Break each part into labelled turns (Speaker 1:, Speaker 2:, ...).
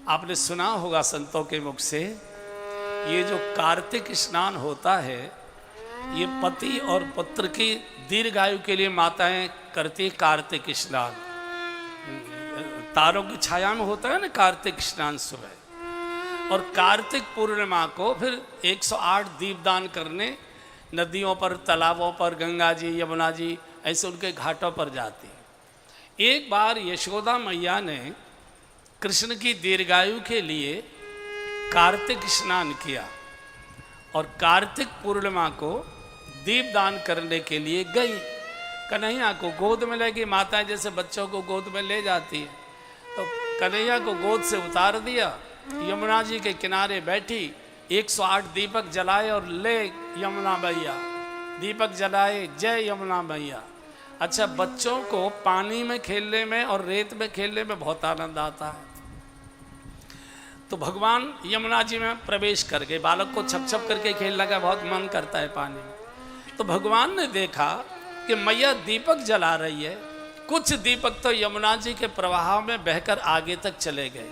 Speaker 1: आपने सुना होगा संतों के मुख से, ये जो कार्तिक स्नान होता है ये पति और पुत्र की दीर्घायु के लिए माताएं करती कार्तिक स्नान। तारों की छाया में होता है ना कार्तिक स्नान सुबह। और कार्तिक पूर्णिमा को फिर 108 दीपदान करने नदियों पर, तालाबों पर, गंगा जी, यमुना जी, ऐसे उनके घाटों पर जाती। एक बार यशोदा मैया ने कृष्ण की दीर्घायु के लिए कार्तिक स्नान किया और कार्तिक पूर्णिमा को दीपदान करने के लिए गई। कन्हैया को गोद में लेगी, माताएं जैसे बच्चों को गोद में ले जाती है, तो कन्हैया को गोद से उतार दिया, यमुना जी के किनारे बैठी, 108 दीपक जलाए और ले यमुना मैया, दीपक जलाए, जय यमुना मैया। अच्छा, बच्चों को पानी में खेलने में और रेत में खेलने में बहुत आनंद आता है, तो भगवान यमुना जी में प्रवेश कर गए। बालक को छप छप करके खेलने का बहुत मन करता है पानी में। तो भगवान ने देखा कि मैया दीपक जला रही है, कुछ दीपक तो यमुना जी के प्रवाह में बहकर आगे तक चले गए,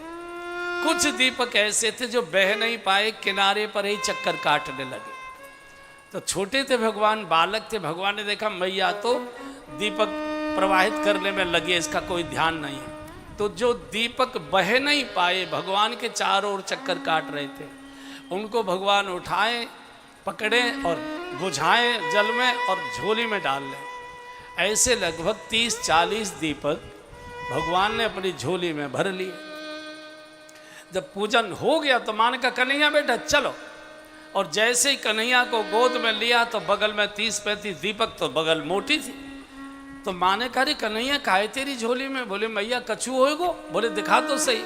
Speaker 1: कुछ दीपक ऐसे थे जो बह नहीं पाए, किनारे पर ही चक्कर काटने लगे। तो छोटे थे भगवान, बालक थे, भगवान ने देखा मैया तो दीपक प्रवाहित करने में लगी है, इसका कोई ध्यान नहीं है। तो जो दीपक बह नहीं पाए, भगवान के चारों ओर चक्कर काट रहे थे, उनको भगवान उठाए, पकड़े और बुझाएं जल में और झोली में डाल लें। ऐसे लगभग 30-40 दीपक भगवान ने अपनी झोली में भर लिए। जब पूजन हो गया तो मान का कन्हैया बेटा चलो, और जैसे ही कन्हैया को गोद में लिया तो बगल में 30-35 दीपक, तो बगल मोटी थी। तो माँ ने कहा कन्हैया काहे तेरी झोली में? बोले मैया कछू होएगो? बोले दिखा तो सही।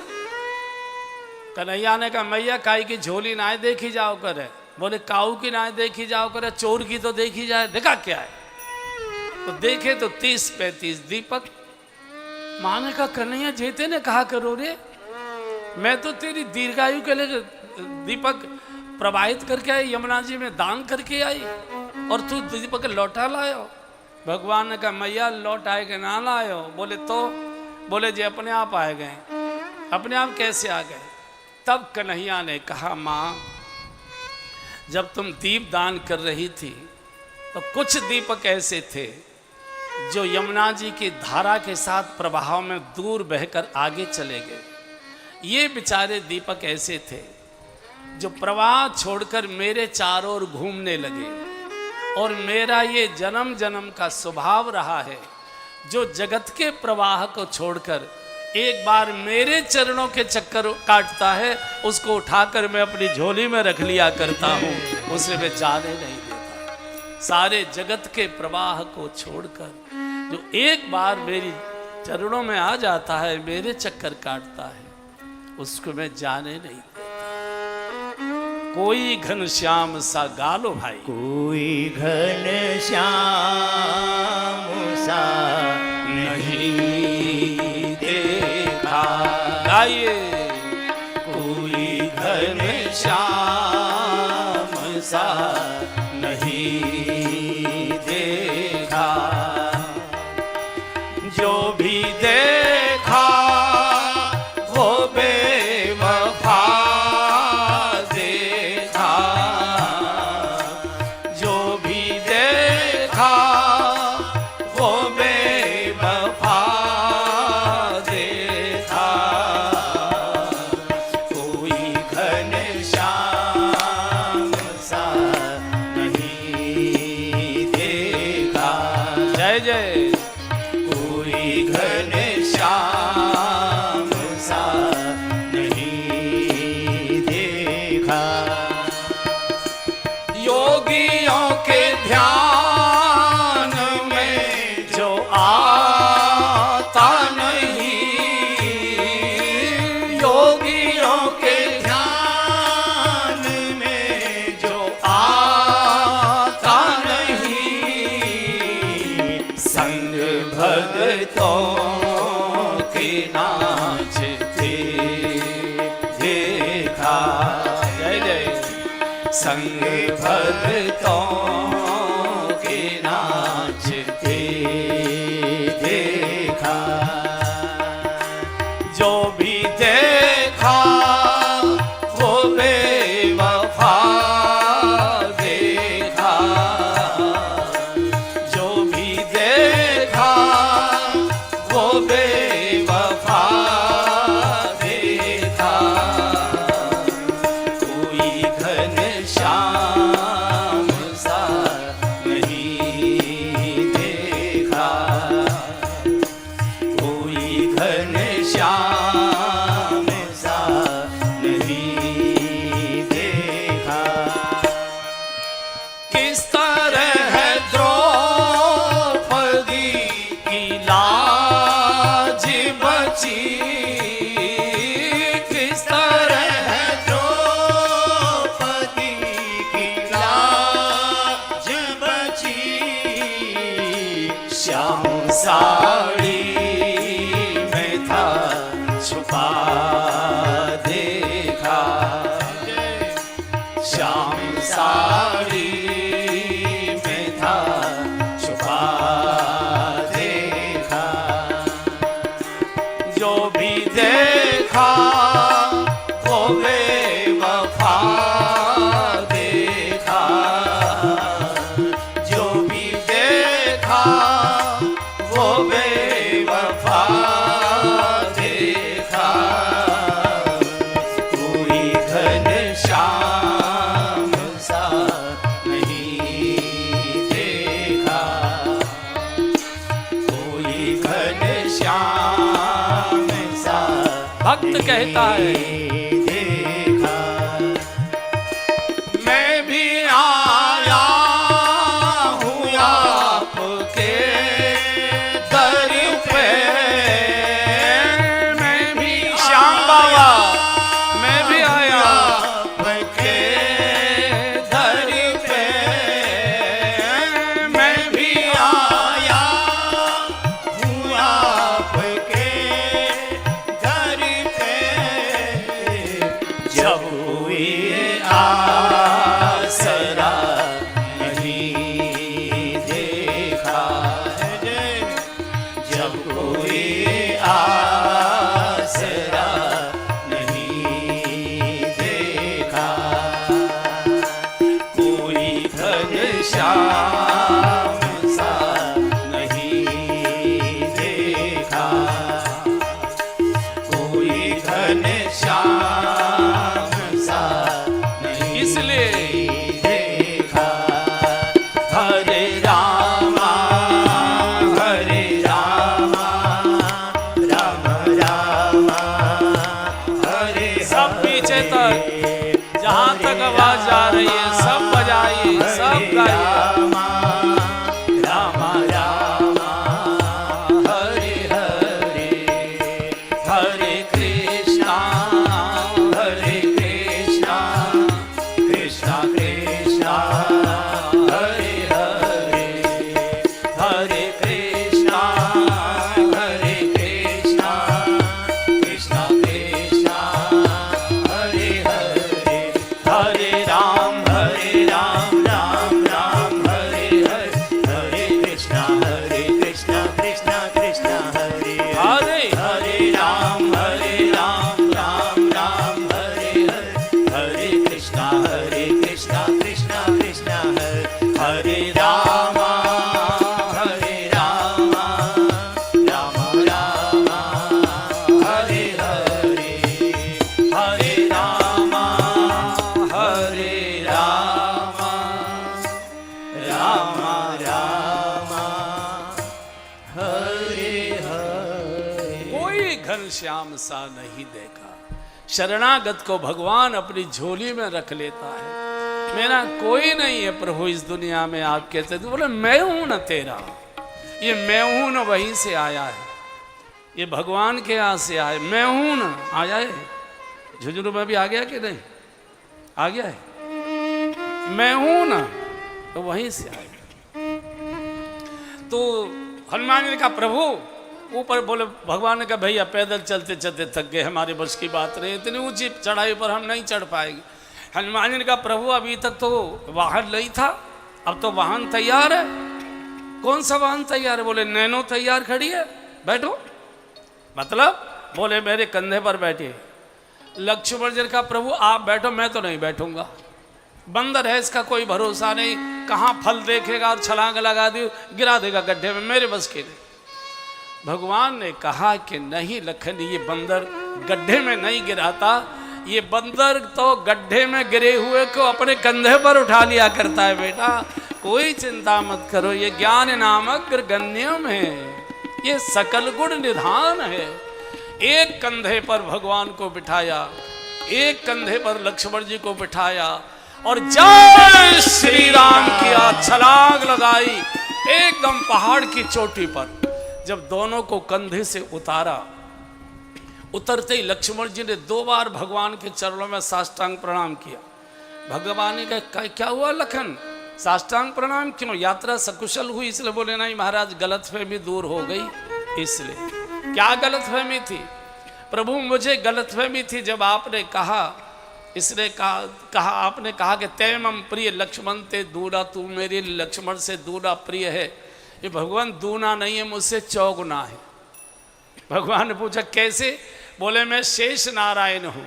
Speaker 1: कन्हैया ने कहा मैया काई की झोली ना देखी जाओ करे। बोले काऊ की ना देखी जाओ करे, चोर की तो देखी जाए, देखा क्या है? तो देखे तो 30-35 दीपक। माँ ने कहा कन्हैया जेते ने कहा करो रे, मैं तो तेरी दीर्घायु के लिए दीपक प्रवाहित करके आई, यमुना जी में दान करके आई, और तू दीपक लौटा लायो। भगवान ने कहा मैया लौट आए के ना लायो? बोले तो? बोले जी अपने आप आए गए। अपने आप कैसे आ गए? तब कन्हैया ने कहा माँ जब तुम दीप दान कर रही थी तो कुछ दीपक ऐसे थे जो यमुना जी की धारा के साथ प्रवाह में दूर बहकर आगे चले गए। ये बेचारे दीपक ऐसे थे जो प्रवाह छोड़कर मेरे चारों ओर घूमने लगे, और मेरा ये जन्म जन्म का स्वभाव रहा है जो जगत के प्रवाह को छोड़कर एक बार मेरे चरणों के चक्कर काटता है, उसको उठाकर मैं अपनी झोली में रख लिया करता हूँ, उसे मैं जाने नहीं देता। सारे जगत के प्रवाह को छोड़कर जो एक बार मेरी चरणों में आ जाता है, मेरे चक्कर काटता है, उसको मैं जाने नहीं देता। कोई घनश्याम सा गालो भाई,
Speaker 2: कोई घनश्याम सा नहीं देखा।
Speaker 1: गाइए
Speaker 2: कोई घनश्याम सा नहीं देखा, जो भी देखा वो बेवफा देखा, जो भी देखा वो बेवफा देखा। कोई घनश्याम सा नहीं देखा।
Speaker 1: जय जय।
Speaker 2: कोई घनश्याम सा नहीं देखा। योगियों के ध्यान में जो आता नहीं, योगियों के ध्यान में जो आता नहीं, संग भगतों के नाचते देखा।
Speaker 1: जय जय।
Speaker 2: संग भगतों के नाचते देखा। जो भी देखा श्याम साड़ी में था छुपा देखा, जो भी देखा वो बेवफा देखा, जो भी देखा वो बेवफा देखा, कोई घनश्याम सा नहीं देखा, कोई घनश्याम सा
Speaker 1: भक्त कहता है
Speaker 2: देखा। मैं भी आया हूँ आपके दर पे, मैं भी
Speaker 1: श्याम बाबा मैं भी आया
Speaker 2: आपके दर पे, मैं भी आया हूँ आपके दर पे, जब कोई आसरा नहीं देखा है, जब कोई आसरा नहीं देखा, कोई घनश्याम सा नहीं देखा, कोई घनश्याम सा नहीं
Speaker 1: इसलिए
Speaker 2: देखा। हरे रामा राम रामा हरे
Speaker 1: सब पीछे तक जहाँ तक आवाज जा रही है सब बजाइए सब गाइए।
Speaker 2: रामा रामा रामा हरे हरे, हरे कृष्णा कृष्णा कृष्णा हरे हरे, हरे कृष्णा कृष्णा कृष्णा हरे हरे, हरे राम राम राम हरे हरे, हरे कृष्णा कृष्णा कृष्णा हरे
Speaker 1: हरे
Speaker 2: हरे राम राम राम हरे हरे, हरे कृष्णा कृष्णा कृष्णा हरे राम राम राम हरे हरे, हरे राम राम राम हरे हरे।
Speaker 1: कोई घनश्याम सा नहीं देखा। शरणागत को भगवान अपनी झोली में रख लेता है। मेरा कोई नहीं है प्रभु इस दुनिया में, आप कहते थे बोले मैं हूं ना तेरा, ये मैं हूं ना वहीं से आया है, ये भगवान के यहाँ से आए, मैं हूं ना आया है। झुंझुनू में भी आ गया कि नहीं आ गया है, मैं हूं ना तो वहीं से आया। तो हनुमान जी ने कहा प्रभु ऊपर, बोले भगवान ने कहा भैया पैदल चलते चलते थक गए, हमारे बस की बात नहीं, इतनी ऊंची चढ़ाई पर हम नहीं चढ़ पाएंगे। हनुमान जी ने कहा प्रभु अभी तक तो वाहन नहीं था, अब तो वाहन तैयार है। कौन सा वाहन तैयार है? बोले नैनो तैयार खड़ी है, बैठो। मतलब बोले मेरे कंधे पर बैठे। लक्ष्मण जी ने कहा प्रभु आप बैठो, मैं तो नहीं बैठूंगा, बंदर है इसका कोई भरोसा नहीं, कहाँ फल देखेगा और छलांग लगा दी गिरा देगा गड्ढे में, मेरे बस के नहीं। भगवान ने कहा कि नहीं लखन, ये बंदर गड्ढे में नहीं गिराता, ये बंदर तो गड्ढे में गिरे हुए को अपने कंधे पर उठा लिया करता है बेटा, कोई चिंता मत करो, ये ज्ञान नामक गण्यम है, ये सकल गुण निधान है। एक कंधे पर भगवान को बिठाया, एक कंधे पर लक्ष्मण जी को बिठाया और जय श्री राम किया, छलांग लगाई एकदम पहाड़ की चोटी पर। जब दोनों को कंधे से उतारा, उतरते ही लक्ष्मण जी ने 2 बार भगवान के चरणों में साष्टांग प्रणाम किया। भगवान ने कहा क्या हुआ लखन, साष्टांग प्रणाम क्यों? यात्रा सकुशल हुई इसलिए? बोले नहीं महाराज गलतफहमी दूर हो गई इसलिए। क्या गलतफहमी थी? प्रभु मुझे गलतफहमी थी जब आपने कहा इसने कहा आपने कहा कि तय मम प्रिय लक्ष्मण ते दूना, तू मेरे लक्ष्मण से दूना प्रिय है। ये भगवान दूना नहीं है, मुझसे चौगुना है। भगवान ने पूछा कैसे? बोले मैं शेष नारायण हूँ,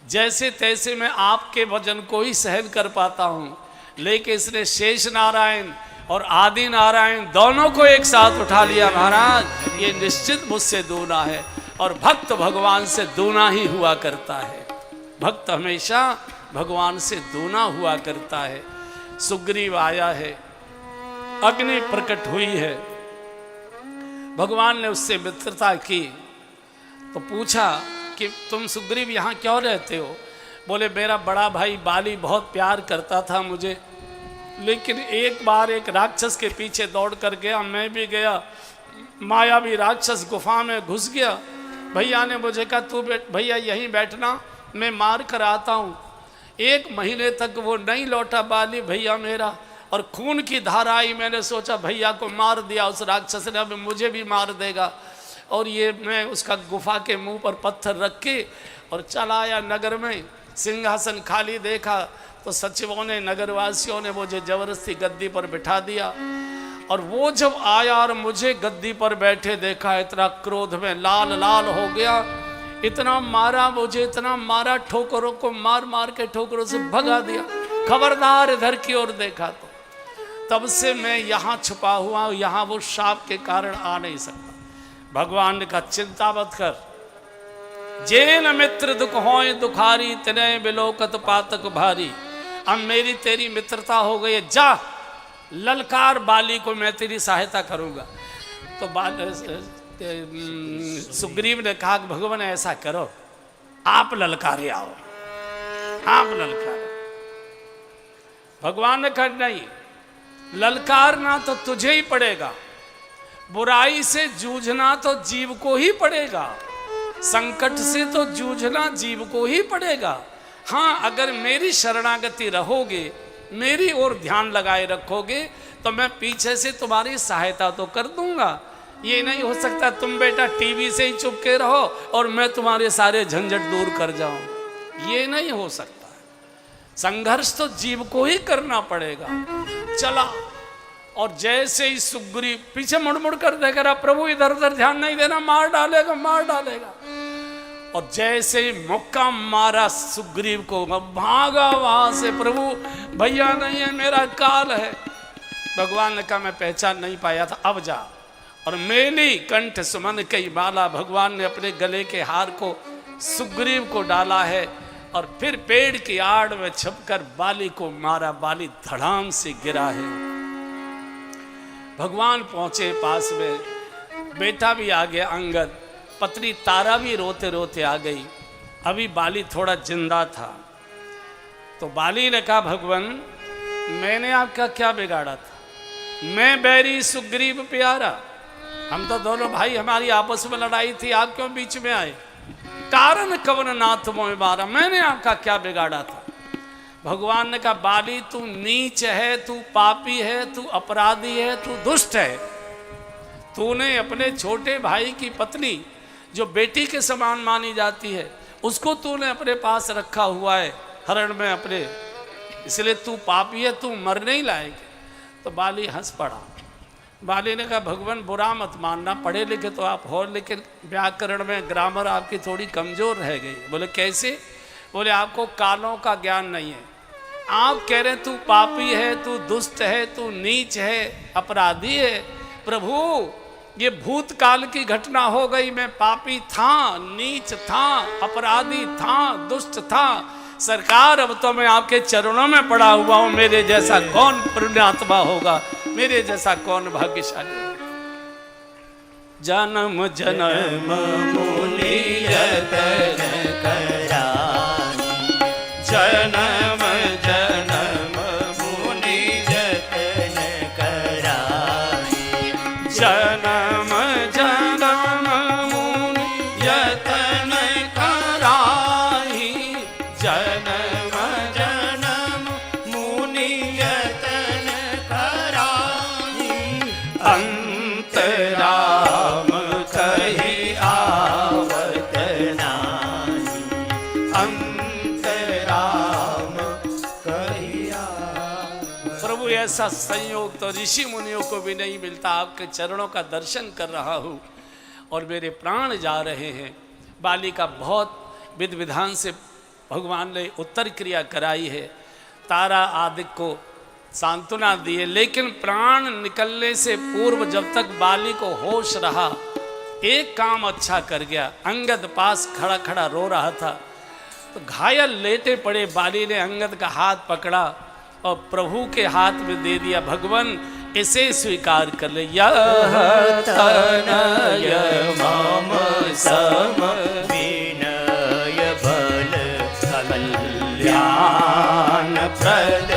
Speaker 1: जैसे तैसे मैं आपके वजन को ही सहन कर पाता हूँ, लेकिन इसने शेष नारायण और आदि नारायण दोनों को एक साथ उठा लिया। महाराज ये निश्चित मुझसे दूना है, और भक्त भगवान से दूना ही हुआ करता है। भक्त हमेशा भगवान से दूना हुआ करता है। सुग्रीव आया है, अग्नि प्रकट हुई है, भगवान ने उससे मित्रता की तो पूछा कि तुम सुग्रीव यहाँ क्यों रहते हो? बोले मेरा बड़ा भाई बाली बहुत प्यार करता था मुझे, लेकिन एक बार एक राक्षस के पीछे दौड़ कर गया, मैं भी गया, मायावी राक्षस गुफा में घुस गया। भैया ने मुझे कहा तू भैया यहीं बैठना, मैं मार कर आता हूँ। 1 महीने तक वो नहीं लौटा बाली भैया मेरा, और खून की धारा आई। मैंने सोचा भैया को मार दिया उस राक्षस ने, अब मुझे भी मार देगा। और ये मैं उसका गुफा के मुंह पर पत्थर रख के और चला आया नगर में। सिंहासन खाली देखा तो सचिवों ने, नगरवासियों ने मुझे जबरदस्ती गद्दी पर बिठा दिया। और वो जब आया और मुझे गद्दी पर बैठे देखा, इतना क्रोध में लाल लाल हो गया, इतना मारा मुझे, इतना मारा, ठोकरों को मार मार के ठोकरों से भगा दिया। खबरदार इधर की ओर देखा तो तब से मैं यहाँ छुपा हुआ हूँ, यहाँ वो शाप के कारण आ नहीं सकता। भगवान ने कहा चिंता मत कर, जेन मित्र दुख होए दुखारी, तिने बिलोकत पातक भारी। अब मेरी तेरी मित्रता हो गई है, जा ललकार बाली को, मैं तेरी सहायता करूँगा। तो सुग्रीव ने कहा कि भगवान ऐसा करो, आप ललकारे आओ, आप ललकारे। भगवान ने कहा नहीं, ललकारना तो तुझे ही पड़ेगा, बुराई से जूझना तो जीव को ही पड़ेगा, संकट से तो जूझना जीव को ही पड़ेगा। हाँ, अगर मेरी शरणागति रहोगे, मेरी ओर ध्यान लगाए रखोगे, तो मैं पीछे से तुम्हारी सहायता तो कर दूंगा। ये नहीं हो सकता तुम बेटा टीवी से ही चुपके रहो और मैं तुम्हारे सारे झंझट दूर कर जाऊं, ये नहीं हो सकता। संघर्ष तो जीव को ही करना पड़ेगा। चला, और जैसे ही सुग्रीव पीछे मुड़ मुड़ कर देख रहा, प्रभु इधर उधर ध्यान नहीं देना, मार डालेगा मार डालेगा। और जैसे ही मुक्का मारा सुग्रीव को, भागा वहां से, प्रभु भैया नहीं है, मेरा काल है। भगवान ने कहा मैं पहचान नहीं पाया था, अब जा। और मेली कंठ सुमन कई माला, भगवान ने अपने गले के हार को सुग्रीव को डाला है, और फिर पेड़ की आड़ में छुपकर बाली को मारा। बाली धड़ाम से गिरा है। भगवान पहुंचे पास में, बेटा भी आ गया अंगद, पत्नी तारा भी रोते रोते आ गई। अभी बाली थोड़ा जिंदा था। तो बाली ने कहा भगवान मैंने आपका क्या बिगाड़ा था? मैं बैरी सुग्रीव प्यारा, हम तो दोनों भाई, हमारी आपस में लड़ाई थी, आप क्यों बीच में आए? कारण कवन नाथ मोह मारा, मैंने आपका क्या बिगाड़ा था? भगवान ने कहा बाली तू नीच है, तू पापी है, तू अपराधी है, तू दुष्ट है। तूने अपने छोटे भाई की पत्नी जो बेटी के समान मानी जाती है, उसको तूने अपने पास रखा हुआ है हरण में अपने, इसलिए तू पापी है, तू मरने ही लायक है। तो बाली हंस पड़ा। बाली ने कहा भगवान बुरा मत मानना, पढ़े लिखे तो आप हो, लेकिन व्याकरण में ग्रामर आपकी थोड़ी कमजोर रह गई। बोले कैसे? बोले आपको कालों का ज्ञान नहीं है। आप कह रहे तू पापी है, तू दुष्ट है, तू नीच है, अपराधी है। प्रभु ये भूतकाल की घटना हो गई, मैं पापी था, नीच था, अपराधी था, दुष्ट था। सरकार अब तो मैं आपके चरणों में पड़ा हुआ हूं, मेरे जैसा कौन पुण्यात्मा होगा, मेरे जैसा कौन भाग्यशाली होगा। जन्म जन्म
Speaker 2: मुनि यतन करानी, जन्म जन्म मुनि यतन करानी,
Speaker 1: जन्म जन्म मुनि यतन कराही,
Speaker 2: जन्म जन्म मुनि यतन करानी,
Speaker 1: अंतराम
Speaker 2: कही आवत नानी,
Speaker 1: अंतराम ऐसा संयोग तो ऋषि मुनियों को भी नहीं मिलता। आपके चरणों का दर्शन कर रहा हूँ और मेरे प्राण जा रहे हैं। बाली का बहुत विधि विधान से भगवान ने उत्तर क्रिया कराई है, तारा आदि को सांत्वना दिए, लेकिन प्राण निकलने से पूर्व जब तक बाली को होश रहा एक काम अच्छा कर गया। अंगद पास खड़ा खड़ा रो रहा था तो घायल लेटे पड़े बाली ने अंगद का हाथ पकड़ा और प्रभु के हाथ में दे दिया, भगवान इसे स्वीकार कर ले। यह
Speaker 2: तनय मम सम विनय बल कल्याण प्रद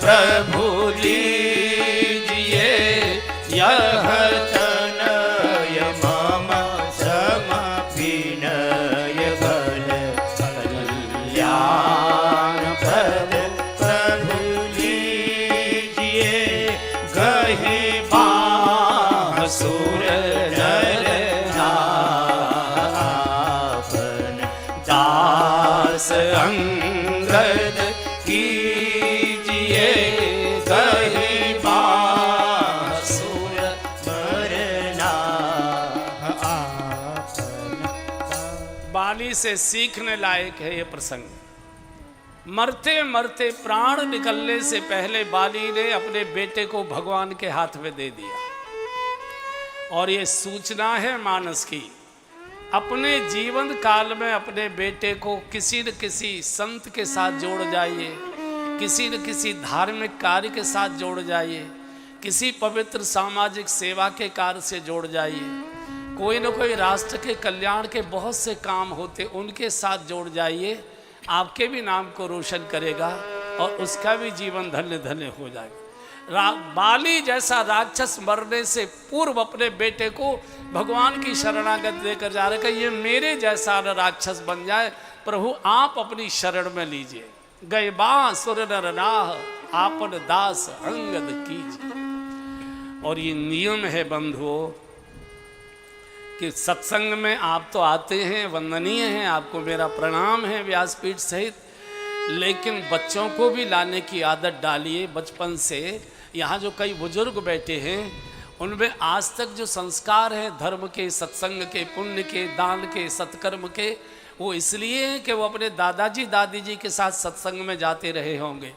Speaker 2: प्रभु लीजिए। यह तनय मम सम विनय बल कल्याण प्रद प्रभु लीजिए। गहि बाँसुर नर आपन दास अंगद कीजिए। गहि बाँसुर मरना आपन।
Speaker 1: बाली से सीखने लायक है ये प्रसंग। मरते मरते प्राण निकलने से पहले बाली ने अपने बेटे को भगवान के हाथ में दे दिया। और ये सूचना है मानस की, अपने जीवन काल में अपने बेटे को किसी न किसी संत के साथ जोड़ जाइए, किसी न किसी धार्मिक कार्य के साथ जोड़ जाइए, किसी पवित्र सामाजिक सेवा के कार्य से जोड़ जाइए। कोई न कोई राष्ट्र के कल्याण के बहुत से काम होते, उनके साथ जोड़ जाइए। आपके भी नाम को रोशन करेगा और उसका भी जीवन धन्य धन्य हो जाएगा। बाली जैसा राक्षस मरने से पूर्व अपने बेटे को भगवान की शरणागत देकर जा रहे कि ये मेरे जैसा न राक्षस बन जाए, प्रभु आप अपनी शरण में लीजिए। गए बाँसुर नर नाह आपन दास अंगद कीजिए। और ये नियम है बंधुओं कि सत्संग में आप तो आते हैं, वंदनीय हैं, आपको मेरा प्रणाम है व्यासपीठ सहित, लेकिन बच्चों को भी लाने की आदत डालिए बचपन से। यहाँ जो कई बुजुर्ग बैठे हैं उनमें आज तक जो संस्कार हैं धर्म के, सत्संग के, पुण्य के, दान के, सत्कर्म के, वो इसलिए हैं कि वो अपने दादाजी दादी जी के साथ सत्संग में जाते रहे होंगे,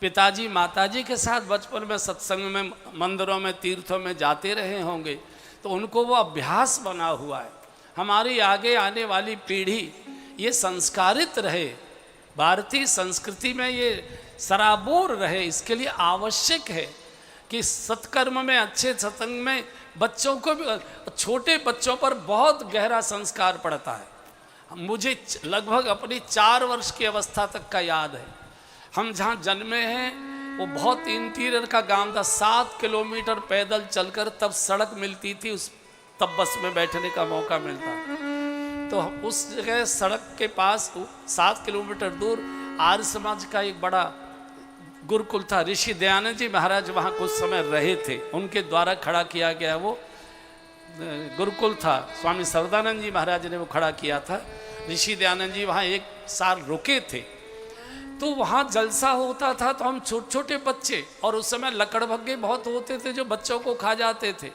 Speaker 1: पिताजी माताजी के साथ बचपन में सत्संग में, मंदिरों में, तीर्थों में जाते रहे होंगे, तो उनको वो अभ्यास बना हुआ है। हमारी आगे आने वाली पीढ़ी ये संस्कारित रहे, भारतीय संस्कृति में ये सराबोर रहे, इसके लिए आवश्यक है कि सत्कर्म में, अच्छे सत्संग में बच्चों को भी, छोटे बच्चों पर बहुत गहरा संस्कार पड़ता है। मुझे लगभग अपनी 4 वर्ष की अवस्था तक का याद है। हम जहाँ जन्मे हैं वो बहुत इंटीरियर का गांव था, 7 किलोमीटर पैदल चलकर तब सड़क मिलती थी, तब बस में बैठने का मौका मिलता। तो उस जगह सड़क के पास 7 किलोमीटर दूर आर्य समाज का एक बड़ा गुरुकुल था। ऋषि दयानंद जी महाराज वहाँ कुछ समय रहे थे, उनके द्वारा खड़ा किया गया वो गुरुकुल था। स्वामी सर्वदानंद जी महाराज ने वो खड़ा किया था। ऋषि दयानंद जी वहाँ 1 साल रुके थे, तो वहाँ जलसा होता था। तो हम छोटे छोटे बच्चे, और उस समय लकड़भग्गे बहुत होते थे जो बच्चों को खा जाते थे,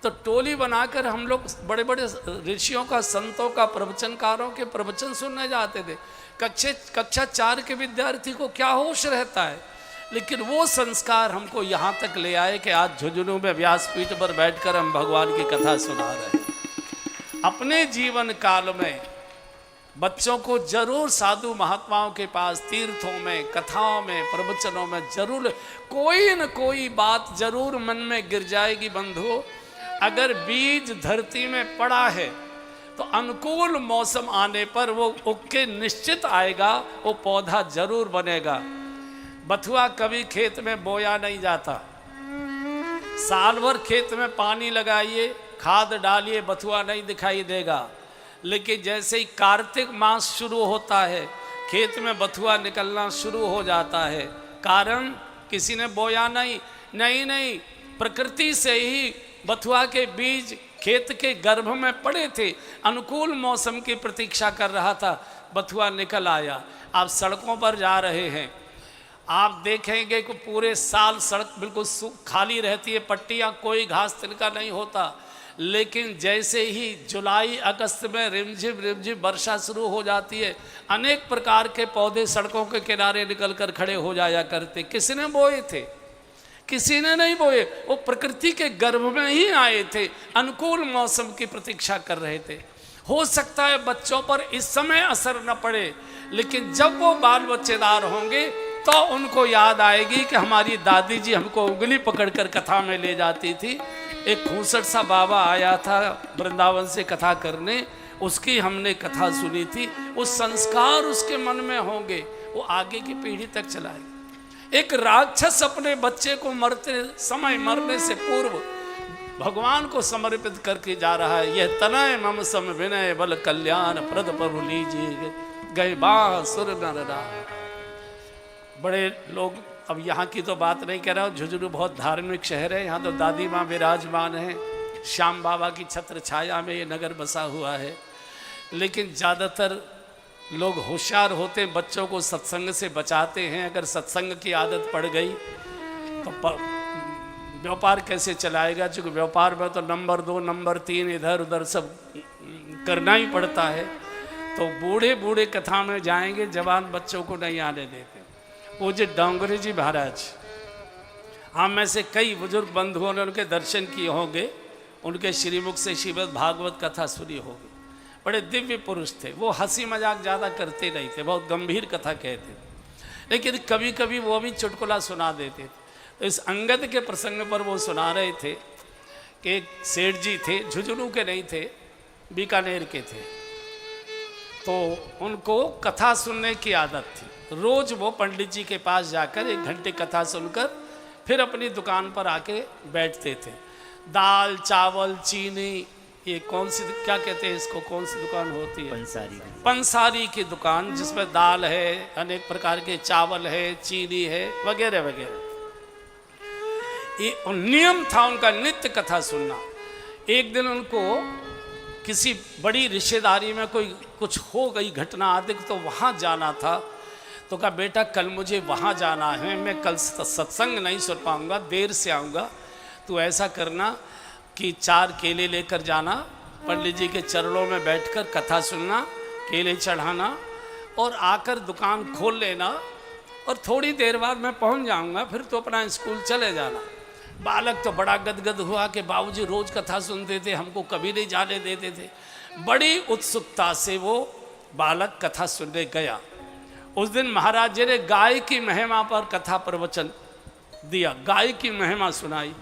Speaker 1: तो टोली बनाकर हम लोग बड़े बड़े ऋषियों का, संतों का, प्रवचनकारों के प्रवचन सुनने जाते थे। कक्षा 4 के विद्यार्थी को क्या होश रहता है, लेकिन वो संस्कार हमको यहाँ तक ले आए कि आज झुंझुनू में व्यासपीठ पर बैठकर हम भगवान की कथा सुना रहे हैं। अपने जीवन काल में बच्चों को जरूर साधु महात्माओं के पास, तीर्थों में, कथाओं में, प्रवचनों में जरूर कोई न कोई बात जरूर मन में गिर जाएगी बंधुओं। अगर बीज धरती में पड़ा है तो अनुकूल मौसम आने पर वो उग के निश्चित आएगा, वो पौधा जरूर बनेगा। बथुआ कभी खेत में बोया नहीं जाता, साल भर खेत में पानी लगाइए, खाद डालिए, बथुआ नहीं दिखाई देगा। लेकिन जैसे ही कार्तिक मास शुरू होता है, खेत में बथुआ निकलना शुरू हो जाता है। कारण किसी ने बोया नहीं, प्रकृति से ही बथुआ के बीज खेत के गर्भ में पड़े थे, अनुकूल मौसम की प्रतीक्षा कर रहा था, बथुआ निकल आया। आप सड़कों पर जा रहे हैं, आप देखेंगे कि पूरे साल सड़क बिल्कुल खाली रहती है, पट्टियाँ, कोई घास तिनका नहीं होता, लेकिन जैसे ही जुलाई अगस्त में रिमझिम रिमझिम वर्षा शुरू हो जाती है, अनेक प्रकार के पौधे सड़कों के किनारे निकल कर खड़े हो जाया करते। किसने बोए थे? किसी ने नहीं बोए, वो प्रकृति के गर्भ में ही आए थे, अनुकूल मौसम की प्रतीक्षा कर रहे थे। हो सकता है बच्चों पर इस समय असर न पड़े, लेकिन जब वो बाल बच्चेदार होंगे तो उनको याद आएगी कि हमारी दादी जी हमको उंगली पकड़कर कथा में ले जाती थी। एक खूसट सा बाबा आया था वृंदावन से कथा करने, उसकी हमने कथा सुनी थी। उस संस्कार उसके मन में होंगे, वो आगे की पीढ़ी तक चलाएगी। एक राक्षस अपने बच्चे को मरने से पूर्व भगवान को समर्पित करके जा रहा है। यह तनय मम सम विनय बल कल्याण प्रद प्रभु लीजिए गए बासुर नर राम। बड़े लोग, अब यहाँ की तो बात नहीं कह रहा हूँ, झुंझुनू बहुत धार्मिक शहर है, यहाँ तो दादी माँ विराजमान है, श्याम बाबा की छत्र छाया में ये नगर बसा हुआ है। लेकिन ज़्यादातर लोग होशियार होते हैं, बच्चों को सत्संग से बचाते हैं। अगर सत्संग की आदत पड़ गई तो व्यापार कैसे चलाएगा? चूँकि व्यापार में तो नंबर 2 नंबर 3 इधर उधर सब करना ही पड़ता है। तो बूढ़े बूढ़े कथा में जाएंगे, जवान बच्चों को नहीं आने देते। पूज्य डोंगरे जी महाराज, हम में से कई बुजुर्ग बंधुओं ने उनके दर्शन किए होंगे, उनके श्रीमुख से श्रीमद् भागवत कथा सुनी होगी। बड़े दिव्य पुरुष थे, वो हंसी मजाक ज़्यादा करते नहीं थे, बहुत गंभीर कथा कहते थे, लेकिन कभी कभी वो भी चुटकुला सुना देते थे। तो इस अंगद के प्रसंग पर वो सुना रहे थे कि एक सेठ जी थे, झुंझुनू के नहीं थे, बीकानेर के थे। तो उनको कथा सुनने की आदत थी। रोज वो पंडित जी के पास जाकर 1 घंटे कथा सुनकर फिर अपनी दुकान पर आके बैठते थे। दाल चावल चीनी, ये कौन सी, क्या कहते हैं इसको, कौन सी दुकान होती है?
Speaker 2: पंसारी।
Speaker 1: पंसारी की दुकान, जिसमें दाल है, अनेक प्रकार के चावल है, चीनी है, वगैरह वगैरह। ये नियम था उनका, नित्य कथा सुनना। एक दिन उनको किसी बड़ी रिश्तेदारी में कोई कुछ हो गई घटना आदि, तो वहाँ जाना था। तो कहा बेटा कल मुझे वहाँ जाना है, मैं कल सत्संग नहीं सुन पाऊँगा, देर से आऊँगा। तो ऐसा करना कि 4 केले लेकर जाना, पंडित जी के चरणों में बैठकर कथा सुनना, केले चढ़ाना और आकर दुकान खोल लेना, और थोड़ी देर बाद मैं पहुंच जाऊंगा, फिर तो अपना स्कूल चले जाना। बालक तो बड़ा गदगद हुआ कि बाबूजी रोज कथा सुनते थे, हमको कभी नहीं जाने देते थे। बड़ी उत्सुकता से वो बालक कथा सुनने गया। उस दिन महाराज जी ने गाय की महिमा पर कथा प्रवचन दिया, गाय की महिमा सुनाई।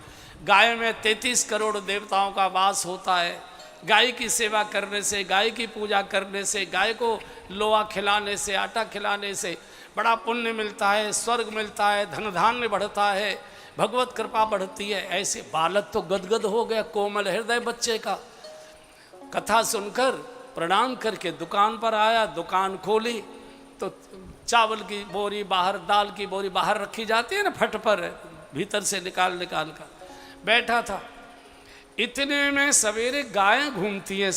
Speaker 1: गाय में 33 करोड़ देवताओं का वास होता है। गाय की सेवा करने से, गाय की पूजा करने से, गाय को लोहा खिलाने से, आटा खिलाने से बड़ा पुण्य मिलता है, स्वर्ग मिलता है, धन धान्य बढ़ता है, भगवत कृपा बढ़ती है। ऐसे बालक तो गदगद हो गया, कोमल हृदय बच्चे का। कथा सुनकर प्रणाम करके दुकान पर आया, दुकान खोली तो चावल की बोरी बाहर, दाल की बोरी बाहर रखी जाती है ना, फट पर भीतर से निकाल कर बैठा था। इतने में सवेरे गायें घूमती हैं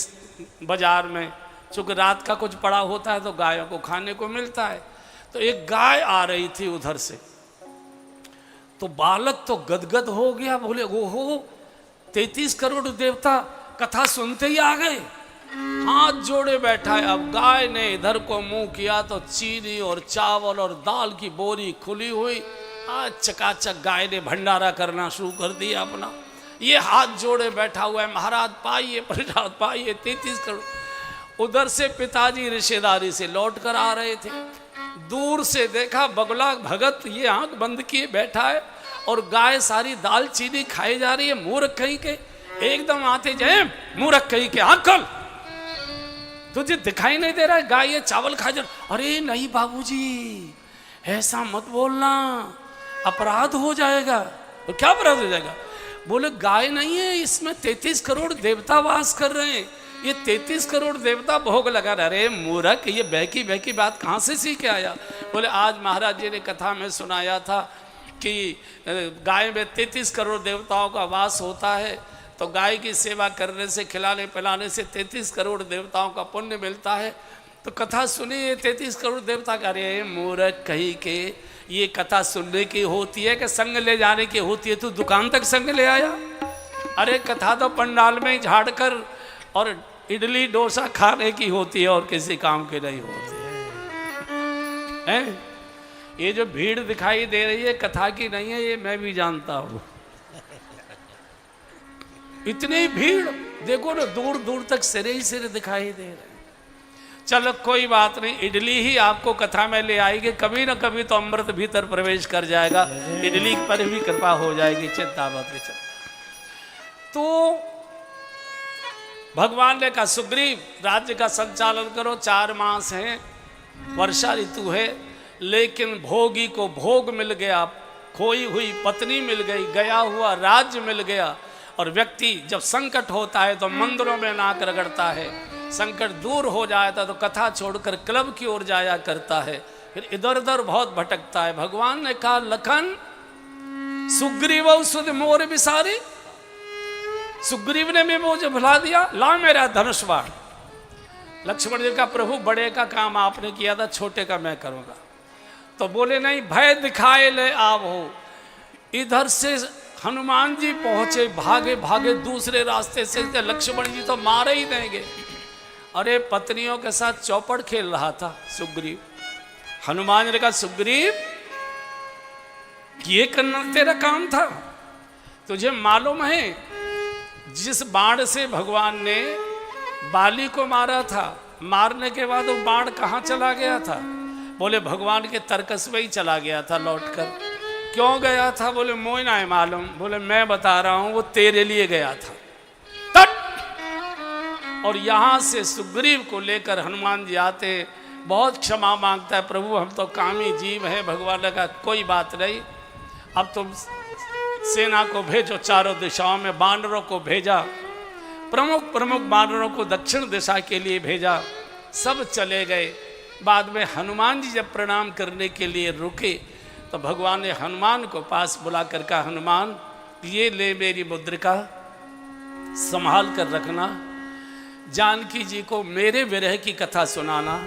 Speaker 1: बाजार में, चूँकि रात का कुछ पड़ा होता है तो गायों को खाने को मिलता है। तो एक गाय आ रही थी उधर से, तो बालक तो गदगद हो गया, बोले ओहो 33 करोड़ देवता कथा सुनते ही आ गए, हाथ जोड़े बैठा है। अब गाय ने इधर को मुंह किया तो चीनी और चावल और दाल की बोरी खुली हुई। आज चकाचक गाय ने भंडारा करना शुरू कर दिया अपना। ये हाथ जोड़े बैठा हुआ है, महाराज पाइए, प्रसाद पाइए, 33 करोड़। उधर से पिताजी रिश्तेदारी से लौट कर आ रहे थे, दूर से देखा बगला भगत ये आंख बंद किए बैठा है और गाय सारी दाल चीनी खाई जा रही है। मूर्ख कहीं के, एकदम आते जाए मूर्ख कहीं के, आंख खोल, तुझे दिखाई नहीं दे रहा है गाय ये चावल खा जा। अरे नहीं बाबूजी ऐसा मत बोलना, अपराध हो जाएगा। तो क्या अपराध हो जाएगा? बोले गाय नहीं है, इसमें 33 करोड़ देवता वास कर रहे हैं, ये 33 करोड़ देवता भोग लगा रहे। अरे मूर्ख, ये बहकी बहकी बात कहाँ से सीख के आया? बोले आज महाराज जी ने कथा में सुनाया था कि गाय में 33 करोड़ देवताओं का वास होता है, तो गाय की सेवा करने से, खिलाने पिलाने से 33 करोड़ देवताओं का पुण्य मिलता है। तो कथा सुनी, ये 33 करोड़ देवता का, अरे मूर्ख कहीं के, ये कथा सुनने की होती है कि संग ले जाने की होती है? तू दुकान तक संग ले आया? अरे कथा तो पंडाल में ही झाड़ कर और इडली डोसा खाने की होती है और किसी काम की नहीं होती है। ये जो भीड़ दिखाई दे रही है कथा की नहीं है, ये मैं भी जानता हूँ। इतनी भीड़ देखो ना, दूर दूर तक सिरे ही सिरे दिखाई दे रहे हैं। चलो कोई बात नहीं, इडली ही आपको कथा में ले आएगी, कभी ना कभी तो अमृत भीतर प्रवेश कर जाएगा, इडली पर भी कृपा हो जाएगी, चिंता मत कीजिए। तो भगवान ने कहा सुग्रीव राज्य का संचालन करो, 4 मास हैं, वर्षा ऋतु है, लेकिन भोगी को भोग मिल गया, खोई हुई पत्नी मिल गई, गया हुआ राज्य मिल गया। और व्यक्ति जब संकट होता है तो मंदिरों में नाक रगड़ता है, संकट दूर हो जाता तो कथा छोड़कर क्लब की ओर जाया करता है, फिर इधर उधर बहुत भटकता है। भगवान ने कहा लखन सुग्रीव सुध मोर बिसारी, सुग्रीव ने भी मुझे भुला दिया, ला मेरा धनुष बाण। लक्ष्मण जी का प्रभु बड़े का काम आपने किया था, छोटे का मैं करूंगा। तो बोले नहीं, भय दिखाए ले आवो। इधर से हनुमान जी पहुंचे भागे भागे दूसरे रास्ते से, लक्ष्मण जी तो मारे ही देंगे। अरे पत्नियों के साथ चौपड़ खेल रहा था सुग्रीव। हनुमान जी ने कहा सुग्रीव ये करना तेरा काम था, तुझे मालूम है जिस बाण से भगवान ने बाली को मारा था, मारने के बाद वो बाण कहाँ चला गया था? बोले भगवान के तर्कस में ही चला गया था लौटकर। क्यों गया था? बोले मोह ना है मालूम। बोले मैं बता रहा हूं, वो तेरे लिए गया था। तट! और यहां से सुग्रीव को लेकर हनुमान जी आते, बहुत क्षमा मांगता है, प्रभु हम तो कामी जीव हैं। भगवान ने कहा कोई बात नहीं, अब तुम सेना को भेजो, चारों दिशाओं में बानरों को भेजा, प्रमुख प्रमुख बानरों को दक्षिण दिशा के लिए भेजा, सब चले गए। बाद में हनुमान जी जब प्रणाम करने के लिए रुके तो भगवान ने हनुमान को पास बुला कर कहा हनुमान ये ले मेरी मुद्रिका, संभाल कर रखना, जानकी जी को मेरे विरह की कथा सुनाना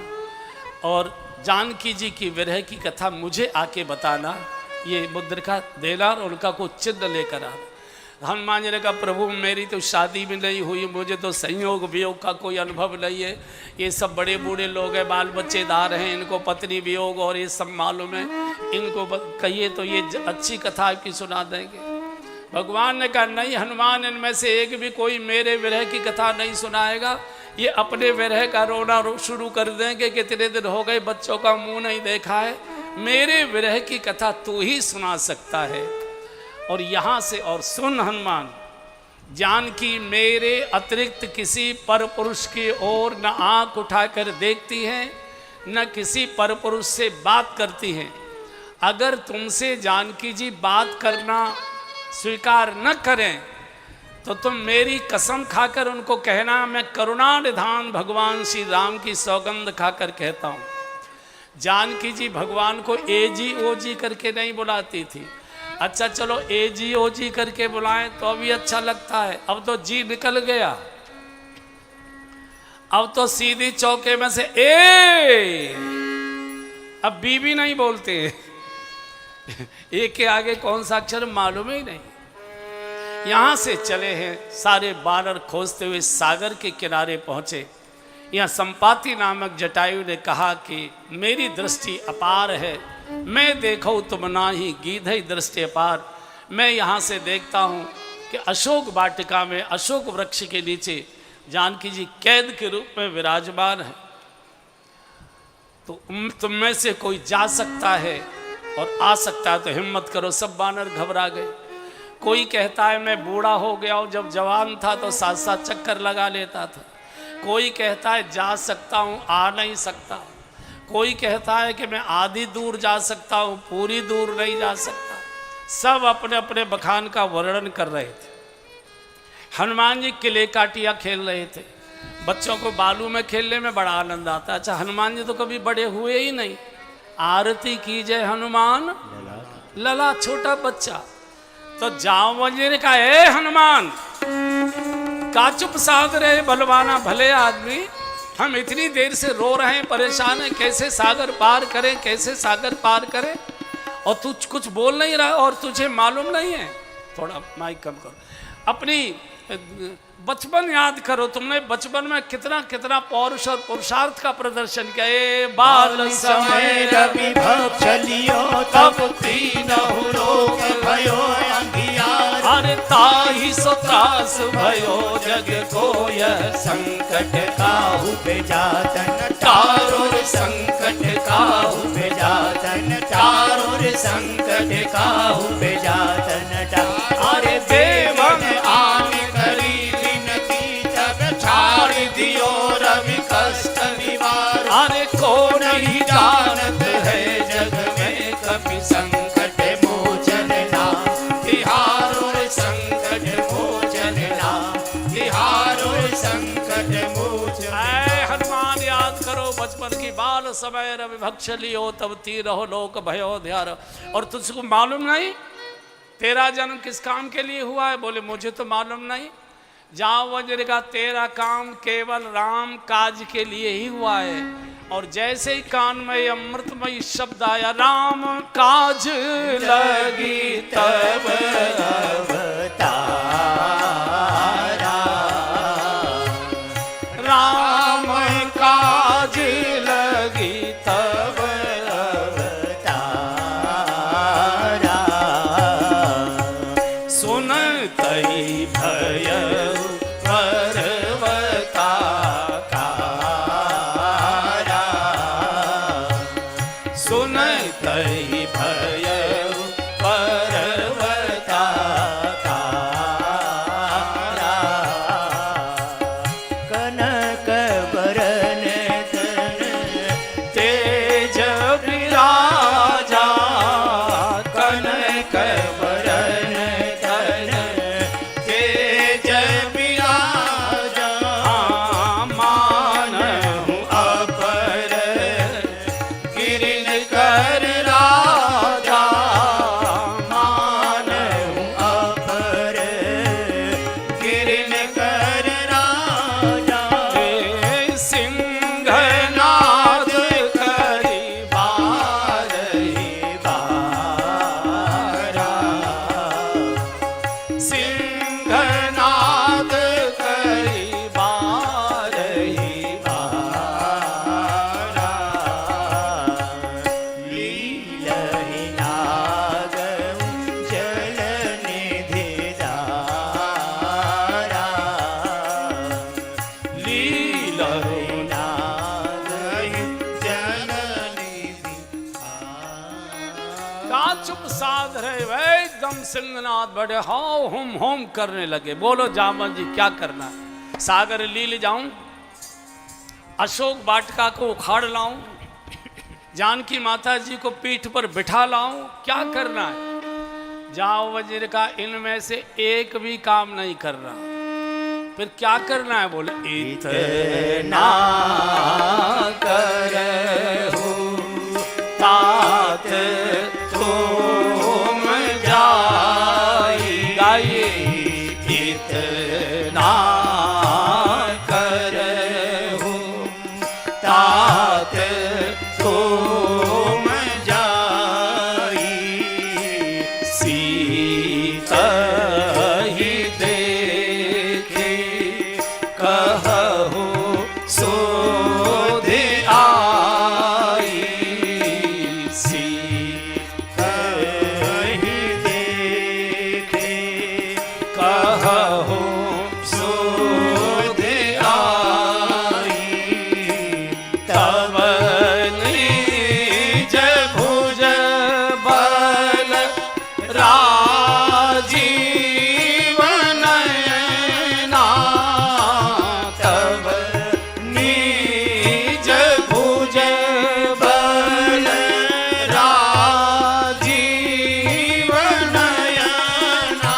Speaker 1: और जानकी जी की विरह की कथा मुझे आके बताना, ये मुद्रिका देना और उनका कुछ चिन्ह लेकर आना। हनुमान जी ने कहा प्रभु मेरी तो शादी भी नहीं हुई, मुझे तो संयोग वियोग का कोई अनुभव नहीं है, ये सब बड़े बूढ़े लोग हैं, बाल बच्चेदार हैं, इनको पत्नी वियोग और ये सब मालूम है, इनको कहिए तो ये अच्छी कथा आपकी सुना देंगे। भगवान ने कहा नहीं हनुमान, इनमें से एक भी कोई मेरे विरह की कथा नहीं सुनाएगा, ये अपने विरह का रोना शुरू कर देंगे। कितने दिन हो गए बच्चों का मुंह नहीं देखा है, मेरे विरह की कथा तू ही सुना सकता है। और यहाँ से और सुन हनुमान, जानकी मेरे अतिरिक्त किसी पर पुरुष की ओर न आंख उठाकर देखती हैं, न किसी पर पुरुष से बात करती हैं। अगर तुमसे जानकी जी बात करना स्वीकार न करें तो तुम मेरी कसम खाकर उनको कहना, मैं करुणा निधान भगवान श्री राम की सौगंध खाकर कहता हूँ। जानकी जी भगवान को एजी ओजी करके नहीं बुलाती थी। अच्छा चलो एजी ओजी करके बुलाएं तो अभी अच्छा लगता है, अब तो जी निकल गया, अब तो सीधी चौके में से ए, अब बीबी नहीं बोलते ए के आगे कौन सा अक्षर मालूम ही नहीं। यहां से चले हैं सारे बानर खोजते हुए सागर के किनारे पहुंचे। यहाँ संपाति नामक जटायु ने कहा कि मेरी दृष्टि अपार है, मैं देखो तुम ना ही गीधई दृष्टि अपार। मैं यहाँ से देखता हूँ कि अशोक वाटिका में अशोक वृक्ष के नीचे जानकी जी कैद के रूप में विराजमान है। तो तुम में से कोई जा सकता है और आ सकता है तो हिम्मत करो। सब बानर घबरा गए। कोई कहता है मैं बूढ़ा हो गया हूँ, जब जवान था तो 7-7 चक्कर लगा लेता था। कोई कहता है जा सकता हूँ, आ नहीं सकता। कोई कहता है कि मैं आधी दूर जा सकता हूँ, पूरी दूर नहीं जा सकता। सब अपने अपने बखान का वर्णन कर रहे थे। हनुमान जी किले काटिया खेल रहे थे। बच्चों को बालू में खेलने में बड़ा आनंद आता है। अच्छा हनुमान जी तो कभी बड़े हुए ही नहीं। आरती कीजिए हनुमान लला, छोटा बच्चा। तो जामवंत जी ने कहा ए हनुमान, का चुप साध रहे बलवाना भले आदमी, हम इतनी देर से रो रहे हैं, परेशान हैं, कैसे सागर पार करें, कैसे सागर पार करें, और तू कुछ बोल नहीं रहा और तुझे मालूम नहीं है। थोड़ा माइक कम करो। अपनी बचपन याद करो, तुमने बचपन में कितना कितना पौरुष और पुरुषार्थ का प्रदर्शन किया। ए बाल समय
Speaker 2: रवि भक्षलियो तब तीनहु लोक भयो अंगियार।
Speaker 1: अरे ताहि सो त्रास भयो जग को यह
Speaker 2: संकट काहू बेजातन चारों संकट काहू बेजातन चारों संकट काहू बेजातन। अरे देवन आन करी विनती तब छाड़ दियो रवि कष्ट निवार।
Speaker 1: अरे कौन ही जानत
Speaker 2: है जग में कभी संकट मोचन नाम तिहारो संकट मोचन नाम तिहारो संकट मोचन।
Speaker 1: ऐ हनुमान याद करो बचपन की बाल समय रवि भक्ष लियो तब तीरहो लोक भयो ध्यार। और तुझको मालूम नहीं तेरा जन्म किस काम के लिए हुआ है? बोले मुझे तो मालूम नहीं। जाओ वज्र का तेरा काम केवल राम काज के लिए ही हुआ है। और जैसे ही कान में अमृतमय शब्द आया राम काज लगी तब राम काज लगी तब सुनतई भय पर्वता कारा। सुनतई भय पर्वता कारा।
Speaker 2: कनक बरन तन
Speaker 1: तेज विराजा
Speaker 2: कनक बरन तन तेज विराजा।
Speaker 1: मानहु
Speaker 2: अपर गिरिन कर राजा मानहु अपर गिरिन कर राजा।
Speaker 1: सिंहनाद करी
Speaker 2: बारही बारा
Speaker 1: सिंहनाद करी बारही
Speaker 2: बारा। लीलहि नागं जल निधि धारा।
Speaker 1: लीलहि
Speaker 2: नागं जल निधि धारा।
Speaker 1: का चुप साध रहे वे एकदम सिंहनाद बड़े हाउ हुम होम करने लगे। बोलो जामन जी क्या करना है? सागर लील जाऊं, अशोक वाटिका को उखाड़ लाऊं, जानकी माता जी को पीठ पर बिठा लाऊं, क्या करना है? जाओ वजीर का इनमें से एक भी काम नहीं कर रहा, फिर क्या करना है? बोले
Speaker 2: इतना करहु तात तुम जाई।
Speaker 1: गाइए
Speaker 2: इतना करहु तात तुम जाई। सीता ही देखे कहु सोध आई। सीता ही देखे कहु सोध आई। तब निज भुज बल राजीव नयना। तब निज भुज बल राजीव नयना।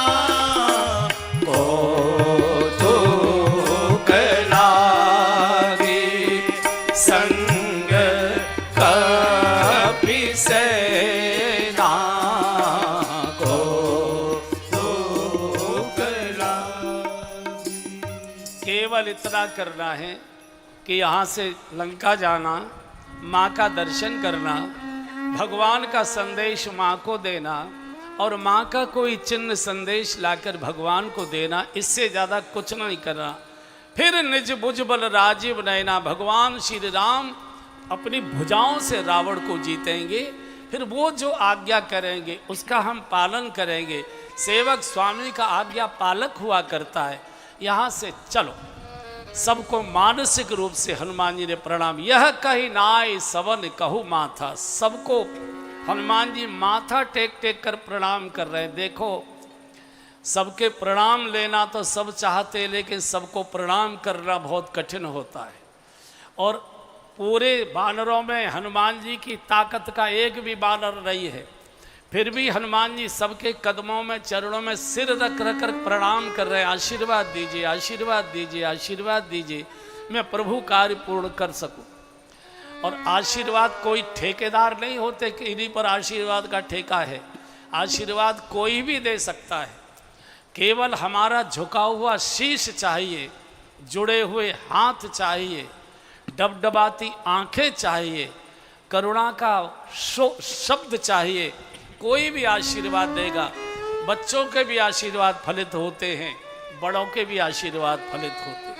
Speaker 2: कौतुक लागे संग कपि सेना। कौतुक लागे।
Speaker 1: केवल इतना करना है कि यहाँ से लंका जाना, माँ का दर्शन करना, भगवान का संदेश माँ को देना और माँ का कोई चिन्ह संदेश लाकर भगवान को देना, इससे ज़्यादा कुछ नहीं करना। फिर निज भुज बल राजीव नयना, भगवान श्री राम अपनी भुजाओं से रावण को जीतेंगे। फिर वो जो आज्ञा करेंगे उसका हम पालन करेंगे। सेवक स्वामी का आज्ञा पालक हुआ करता है। यहाँ से चलो। सबको मानसिक रूप से हनुमान जी ने प्रणाम। यह कही नाय सवन कहु माथा, सबको हनुमान जी माथा टेक टेक कर प्रणाम कर रहे हैं। देखो, सबके प्रणाम लेना तो सब चाहते, लेकिन सबको प्रणाम करना बहुत कठिन होता है। और पूरे बानरों में हनुमान जी की ताकत का एक भी बानर नहीं है, फिर भी हनुमान जी सबके कदमों में, चरणों में सिर रख रख कर प्रणाम कर रहे हैं। आशीर्वाद दीजिए, आशीर्वाद दीजिए, आशीर्वाद दीजिए, मैं प्रभु कार्य पूर्ण कर सकूं। और आशीर्वाद कोई ठेकेदार नहीं होते कि इन्हीं पर आशीर्वाद का ठेका है। आशीर्वाद कोई भी दे सकता है, केवल हमारा झुका हुआ शीश चाहिए, जुड़े हुए हाथ चाहिए, डबडबाती आंखें चाहिए, करुणा का शब्द चाहिए। कोई भी आशीर्वाद देगा। बच्चों के भी आशीर्वाद फलित होते हैं, बड़ों के भी आशीर्वाद फलित होते हैं।